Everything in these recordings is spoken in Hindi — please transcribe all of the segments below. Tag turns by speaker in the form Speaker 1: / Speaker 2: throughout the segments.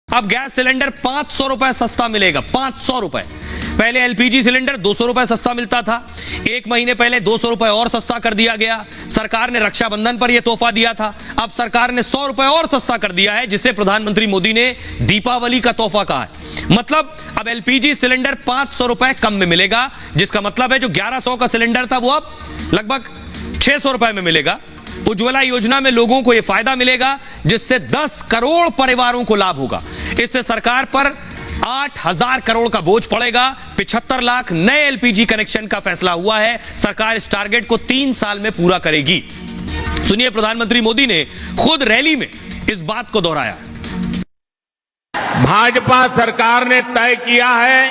Speaker 1: अब गैस सिलेंडर 500 रुपए सस्ता मिलेगा। 500 रुपए। पहले एलपीजी सिलेंडर 200 रुपए सस्ता मिलता था। एक महीने पहले 200 रुपए और सस्ता कर दिया गया। सरकार ने रक्षाबंधन पर यह तोहफा दिया था। अब सरकार ने 100 रुपए और सस्ता कर दिया है, जिसे प्रधानमंत्री मोदी ने दीपावली का तोहफा कहा है। मतलब अब एलपीजी सिलेंडर 500 रुपए कम में मिलेगा, जिसका मतलब है जो 1100 का सिलेंडर था वो अब लगभग 600 रुपए में मिलेगा। उज्ज्वला योजना में लोगों को यह फायदा मिलेगा, जिससे 10 करोड़ परिवारों को लाभ होगा। इससे सरकार पर 8,000 करोड़ का बोझ पड़ेगा। 75 लाख नए एलपीजी कनेक्शन का फैसला हुआ है। सरकार इस टारगेट को 3 साल में पूरा करेगी। सुनिए, प्रधानमंत्री मोदी ने खुद रैली में इस बात को दोहराया।
Speaker 2: भाजपा सरकार ने तय किया है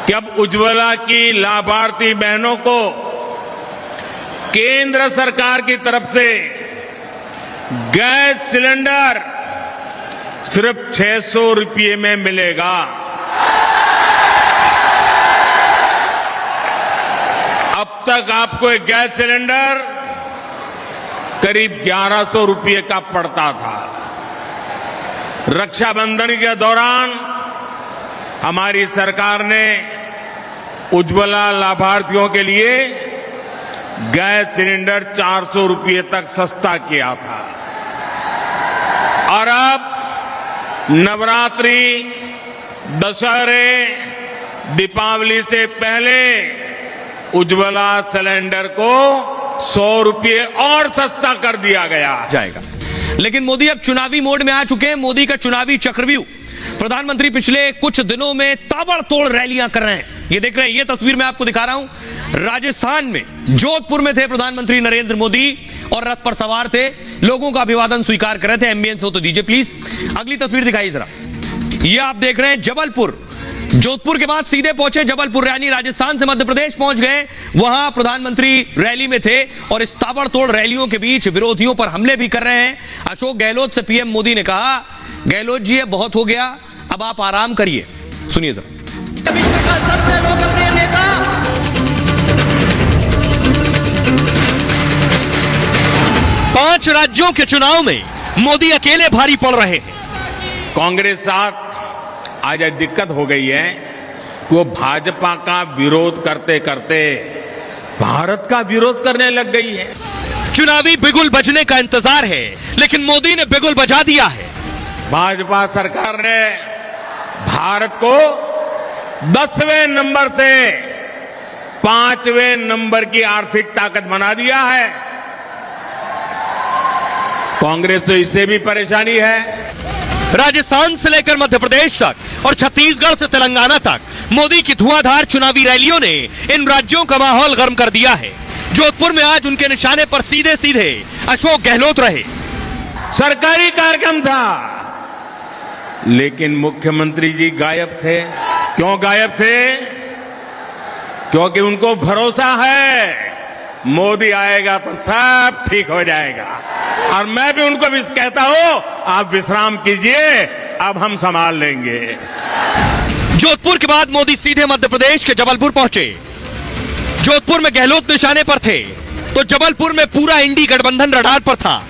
Speaker 2: कि अब उज्ज्वला की लाभार्थी बहनों को केंद्र सरकार की तरफ से गैस सिलेंडर सिर्फ 600 रुपये में मिलेगा। अब तक आपको एक गैस सिलेंडर करीब 1100 रुपये का पड़ता था। रक्षाबंधन के दौरान हमारी सरकार ने उज्ज्वला लाभार्थियों के लिए गैस सिलेंडर 400 रुपये तक सस्ता किया था। और अब नवरात्रि, दशहरे, दीपावली से पहले उज्ज्वला सिलेंडर को 100 रुपये और सस्ता कर दिया गया
Speaker 1: जाएगा। लेकिन मोदी अब चुनावी मोड में आ चुके हैं। मोदी का चुनावी चक्रव्यूह। प्रधानमंत्री पिछले कुछ दिनों में ताबड़तोड़ रैलियां कर रहे हैं। ये देख रहे हैं, ये तस्वीर मैं आपको दिखा रहा हूं। राजस्थान में जोधपुर में थे प्रधानमंत्री नरेंद्र मोदी और रथ पर सवार थे। लोगों का अभिवादन स्वीकार कर रहे थे। एम्बियंस हो तो दीजिए प्लीज। अगली तस्वीर दिखाइए जरा। ये आप देख रहे हैं जबलपुर। जोधपुर के बाद सीधे पहुंचे जबलपुर, यानी राजस्थान से मध्य प्रदेश पहुंच गए। वहां प्रधानमंत्री रैली में थे और इस ताबड़तोड़ रैलियों के बीच विरोधियों पर हमले भी कर रहे हैं। अशोक गहलोत से पीएम मोदी ने कहा, गहलोत जी ये बहुत हो गया, अब आप आराम करिए। सुनिए जरा।
Speaker 3: सबसे लोकप्रिय नेता
Speaker 1: 5 राज्यों के चुनाव में मोदी अकेले भारी पड़ रहे हैं।
Speaker 2: कांग्रेस साथ आज दिक्कत हो गई है कि वो भाजपा का विरोध करते करते भारत का विरोध करने लग गई है।
Speaker 1: चुनावी बिगुल बजने का इंतजार है, लेकिन मोदी ने बिगुल बजा दिया है।
Speaker 2: भाजपा सरकार ने भारत को 10वें नंबर से 5वें नंबर की आर्थिक ताकत बना दिया है। कांग्रेस तो इससे भी परेशानी है।
Speaker 1: राजस्थान से लेकर मध्य प्रदेश तक और छत्तीसगढ़ से तेलंगाना तक मोदी की धुआंधार चुनावी रैलियों ने इन राज्यों का माहौल गर्म कर दिया है। जोधपुर में आज उनके निशाने पर सीधे सीधे अशोक गहलोत रहे।
Speaker 2: सरकारी कार्यक्रम था, लेकिन मुख्यमंत्री जी गायब थे। क्यों गायब थे? क्योंकि उनको भरोसा है मोदी आएगा तो सब ठीक हो जाएगा। और मैं भी उनको भी कहता हूं, आप विश्राम कीजिए, अब हम संभाल लेंगे।
Speaker 1: जोधपुर के बाद मोदी सीधे मध्य प्रदेश के जबलपुर पहुंचे। जोधपुर में गहलोत निशाने पर थे तो जबलपुर में पूरा इंडी गठबंधन रडार पर था।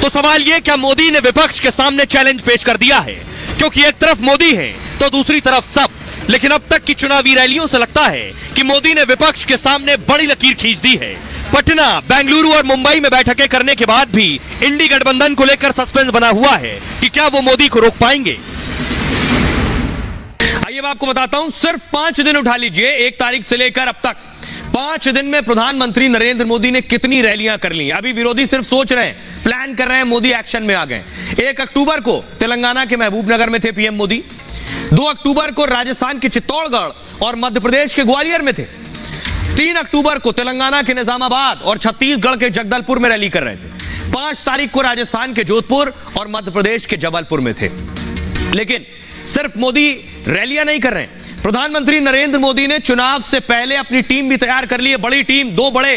Speaker 1: तो सवाल यह, क्या मोदी ने विपक्ष के सामने चैलेंज पेश कर दिया है? क्योंकि एक तरफ मोदी है तो दूसरी तरफ सब। लेकिन अब तक की चुनावी रैलियों से लगता है कि मोदी ने विपक्ष के सामने बड़ी लकीर खींच दी है। पटना, बेंगलुरु और मुंबई में बैठकें करने के बाद भी इंडी गठबंधन को लेकर सस्पेंस बना हुआ है कि क्या वो मोदी को रोक पाएंगे। आइए मैं आपको बताता हूं, सिर्फ 5 दिन उठा लीजिए, 1 तारीख से लेकर अब तक 5 दिन में प्रधानमंत्री नरेंद्र मोदी ने कितनी रैलियां कर ली। अभी विरोधी सिर्फ सोच रहे हैं, प्लान कर रहे हैं, मोदी एक्शन में आ गए। 1 अक्टूबर को तेलंगाना के महबूबनगर में थे पीएम मोदी। 2 अक्टूबर को राजस्थान के चित्तौड़गढ़ और मध्य प्रदेश के ग्वालियर में थे। 3 अक्टूबर को तेलंगाना के निजामाबाद और छत्तीसगढ़ के जगदलपुर में रैली कर रहे थे। 5 तारीख को राजस्थान के जोधपुर और मध्य प्रदेश के जबलपुर में थे। लेकिन सिर्फ मोदी रैलियां नहीं कर रहे हैं। प्रधानमंत्री नरेंद्र मोदी ने चुनाव से पहले अपनी टीम भी तैयार कर ली है। बड़ी टीम, 2 बड़े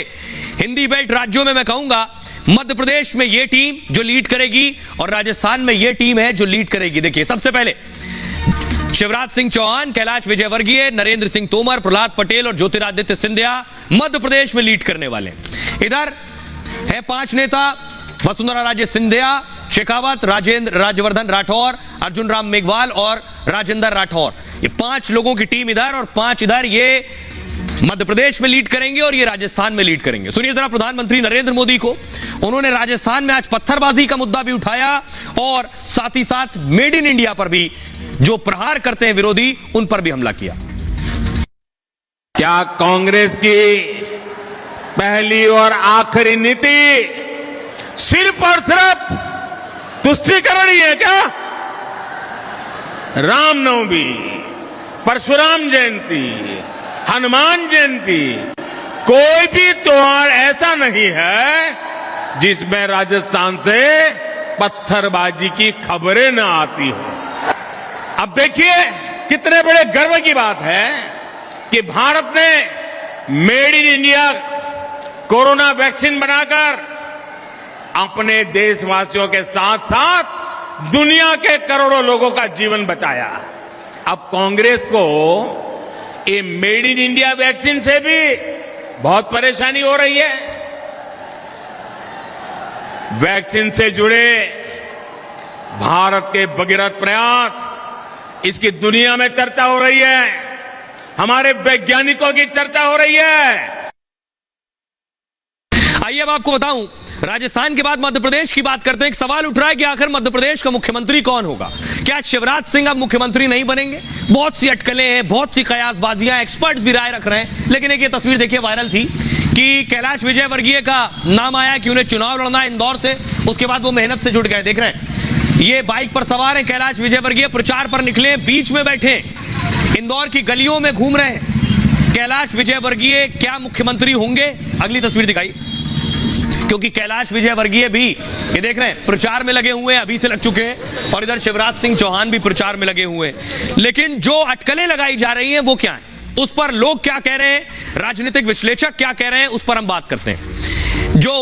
Speaker 1: हिंदी बेल्ट राज्यों में मैं कहूंगा, मध्य प्रदेश में यह टीम जो लीड करेगी और राजस्थान में यह टीम है जो लीड करेगी। देखिए, सबसे पहले शिवराज सिंह चौहान, कैलाश विजयवर्गीय, नरेंद्र सिंह तोमर, प्रहलाद पटेल और ज्योतिरादित्य सिंधिया मध्य प्रदेश में लीड करने वाले। इधर है 5 नेता, वसुंधरा राजे सिंधिया, शेखावत, राज्यवर्धन राठौर, अर्जुन राम मेघवाल और राजेंद्र राठौर, ये 5 लोगों की टीम इधर और 5 इधर। ये मध्य प्रदेश में लीड करेंगे और ये राजस्थान में लीड करेंगे। सुनिए जरा प्रधानमंत्री नरेंद्र मोदी को, उन्होंने राजस्थान में आज पत्थरबाजी का मुद्दा भी उठाया और साथ ही साथ मेड इन इंडिया पर भी जो प्रहार करते हैं विरोधी, उन पर भी हमला किया।
Speaker 2: क्या कांग्रेस की पहली और आखिरी नीति सिर्फ और सिर्फ तुष्टीकरण ही है क्या? रामनवमी, परशुराम जयंती, हनुमान जयंती, कोई भी त्योहार ऐसा नहीं है जिसमें राजस्थान से पत्थरबाजी की खबरें न आती हो। अब देखिए कितने बड़े गर्व की बात है कि भारत ने made in India corona vaccine बनाकर अपने देशवासियों के साथ साथ दुनिया के करोड़ों लोगों का जीवन बचाया। अब कांग्रेस को ये मेड इन इंडिया वैक्सीन से भी बहुत परेशानी हो रही है। वैक्सीन से जुड़े भारत के भगीरथ प्रयास, इसकी दुनिया में चर्चा हो रही है, हमारे वैज्ञानिकों की चर्चा हो रही है।
Speaker 1: आइए अब आपको बताऊं, राजस्थान के बाद मध्य प्रदेश की बात करते हैं। एक सवाल उठ रहा है कि आखिर मध्य प्रदेश का मुख्यमंत्री कौन होगा? क्या शिवराज सिंह अब मुख्यमंत्री नहीं बनेंगे? बहुत सी अटकलें हैं, बहुत सी कयासबाजियां, एक्सपर्ट्स भी राय रख रहे हैं। लेकिन एक ये तस्वीर देखिए वायरल थी कि कैलाश विजयवर्गीय का नाम आया कि उन्हें चुनाव लड़ना है इंदौर से, उसके बाद वो मेहनत से जुट गए। देख रहे हैं ये बाइक पर सवार है कैलाश विजयवर्गीय, प्रचार पर निकले, बीच में बैठे इंदौर की गलियों में घूम रहे हैं। कैलाश विजयवर्गीय क्या मुख्यमंत्री होंगे? अगली तस्वीर दिखाई, क्योंकि कैलाश विजयवर्गीय भी ये देख रहे हैं प्रचार में लगे हुए हैं, अभी से लग चुके हैं, और इधर शिवराज सिंह चौहान भी प्रचार में लगे हुए हैं। लेकिन जो अटकलें लगाई जा रही हैं वो क्या है, उस पर लोग क्या कह रहे हैं, राजनीतिक विश्लेषक क्या कह रहे हैं, उस पर हम बात करते हैं। जो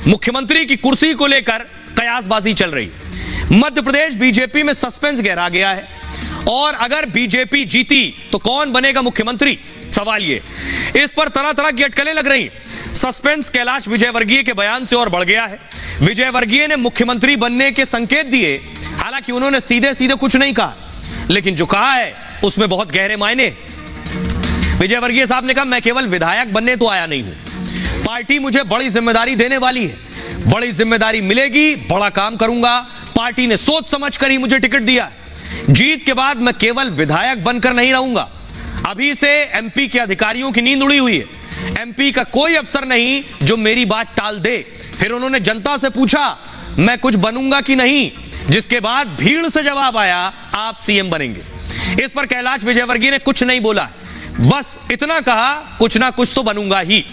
Speaker 1: मुख्यमंत्री की कुर्सी को लेकर कयासबाजी चल रही, मध्य प्रदेश बीजेपी में सस्पेंस गहरा गया है और अगर बीजेपी जीती तो कौन बनेगा मुख्यमंत्री, सवाल ये। इस पर तरह तरह की अटकलें लग रही। सस्पेंस कैलाश विजयवर्गीय के बयान से और बढ़ गया है। विजयवर्गीय ने मुख्यमंत्री बनने के संकेत दिए, हालांकि उन्होंने सीधे सीधे कुछ नहीं कहा, लेकिन जो कहा है उसमें बहुत गहरे मायने। विजयवर्गीय साहब ने कहा, मैं केवल विधायक बनने तो आया नहीं हूं, पार्टी मुझे बड़ी जिम्मेदारी देने वाली है, बड़ी जिम्मेदारी मिलेगी, बड़ा काम करूंगा, पार्टी ने सोच समझ कर ही मुझे टिकट दिया, जीत के बाद मैं केवल विधायक बनकर नहीं रहूंगा। अभी से एमपी के अधिकारियों की नींद उड़ी हुई है, एमपी का कोई अफसर नहीं जो मेरी बात टाल दे। फिर उन्होंने जनता से पूछा मैं कुछ बनूंगा कि नहीं, जिसके बाद भीड़ से जवाब आया आप सीएम बनेंगे। इस पर कैलाश विजयवर्गीय ने कुछ नहीं बोला, बस इतना कहा कुछ ना कुछ तो बनूंगा ही।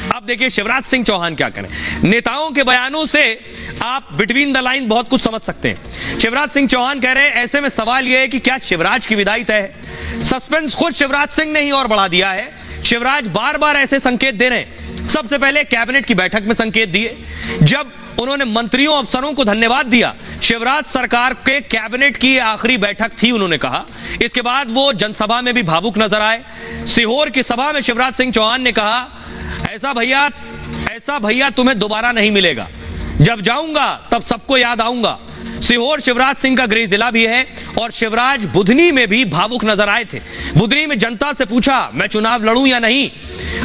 Speaker 1: अब देखिए शिवराज सिंह चौहान क्या करें। नेताओं के बयानों से आप बिटवीन द लाइन बहुत कुछ समझ सकते हैं। शिवराज सिंह चौहान कह रहे हैं, ऐसे में सवाल यह है कि क्या शिवराज की विदाई तय है? सस्पेंस खुद शिवराज सिंह ने ही और बढ़ा दिया है। शिवराज बार बार ऐसे संकेत दे रहे हैं। सबसे पहले कैबिनेट की बैठक में संकेत दिए, जब उन्होंने मंत्रियों अफसरों को धन्यवाद दिया। शिवराज सरकार के कैबिनेट की आखिरी बैठक थी, उन्होंने कहा। इसके बाद वो जनसभा में भी भावुक नजर आए। सीहोर की सभा में शिवराज सिंह चौहान ने कहा, ऐसा भैया तुम्हें दोबारा नहीं मिलेगा, जब जाऊंगा तब सबको याद आऊंगा। सीहोर शिवराज सिंह का गृह जिला भी है और शिवराज बुधनी में भी भावुक नजर आए थे। बुधनी में जनता से पूछा मैं चुनाव लड़ूं या नहीं,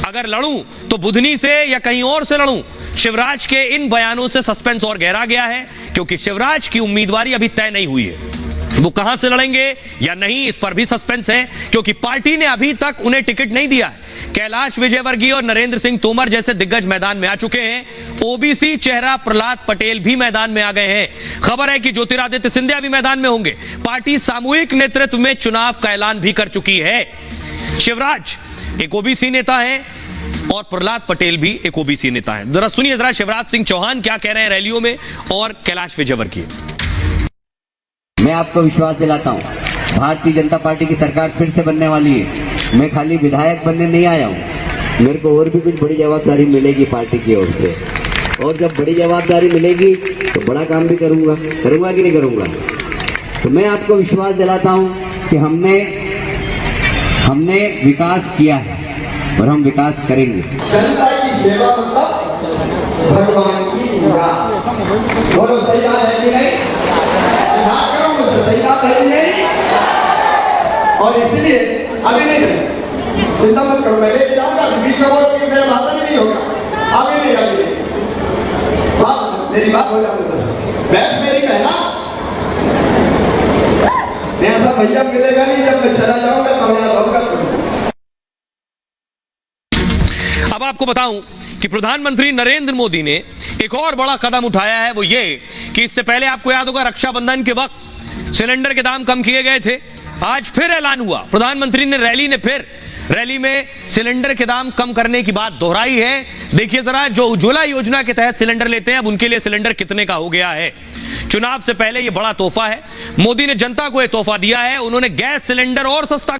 Speaker 1: अगर लड़ूं तो बुधनी से या कहीं और से लड़ूं। शिवराज के इन बयानों से सस्पेंस और गहरा गया है, क्योंकि शिवराज की उम्मीदवारी अभी तय नहीं हुई है। वो कहां से लड़ेंगे या नहीं, इस पर भी सस्पेंस है, क्योंकि पार्टी ने अभी तक उन्हें टिकट नहीं दिया है। कैलाश विजयवर्गीय और नरेंद्र सिंह तोमर जैसे दिग्गज मैदान में आ चुके हैं। ओबीसी चेहरा प्रहलाद पटेल भी मैदान में आ गए हैं। खबर है कि ज्योतिरादित्य सिंधिया भी मैदान में होंगे। पार्टी सामूहिक नेतृत्व में चुनाव का ऐलान भी कर चुकी है। शिवराज एक ओबीसी नेता है और प्रहलाद पटेल भी एक ओबीसी नेता है। जरा सुनिए जरा शिवराज सिंह चौहान क्या कह रहे हैं रैलियों में और कैलाश विजयवर्गीय।
Speaker 4: मैं आपको विश्वास दिलाता हूं, भारतीय जनता पार्टी की सरकार फिर से बनने वाली है। मैं खाली विधायक बनने नहीं आया हूं, मेरे को और भी कुछ बड़ी जवाबदारी मिलेगी पार्टी की ओर से, और जब बड़ी जवाबदारी मिलेगी तो बड़ा काम भी करूंगा कि नहीं करूंगा। तो मैं आपको विश्वास दिलाता हूं कि हमने विकास किया है और हम विकास करेंगे।
Speaker 5: जनता की सेवा मतलब भगवान की पूजा। बोलो सही बात है कि नहीं? ना करो मुझसे, सही बात है कि नहीं? और इसलिए अभी नहीं, चिंता मत करो, मैं ले जाऊंगा, बीच में बोल के मेरा भाषण नहीं होगा। अभी नहीं बात, मेरी बात हो जाती है। बैठ मेरी बहना, मैं ऐसा भैया मिलेगा नहीं, जब मैं चला जाऊंगा तो मैं आऊंगा।
Speaker 1: अब आपको बताऊं कि प्रधानमंत्री नरेंद्र मोदी ने एक और बड़ा कदम उठाया है, वो ये कि इससे पहले आपको याद होगा रक्षाबंधन के वक्त सिलेंडर के दाम कम किए गए थे। आज फिर ऐलान हुआ, प्रधानमंत्री ने रैली में सिलेंडर के दाम कम करने की बात दोहराई है। देखिए जरा, जो उज्ज्वला योजना के तहत सिलेंडर लेते हैं, अब उनके लिए सिलेंडर कितने का हो गया है। चुनाव से पहले यह बड़ा तोहफा है, मोदी ने जनता को यह तोहफा दिया है। उन्होंने गैस सिलेंडर और सस्ता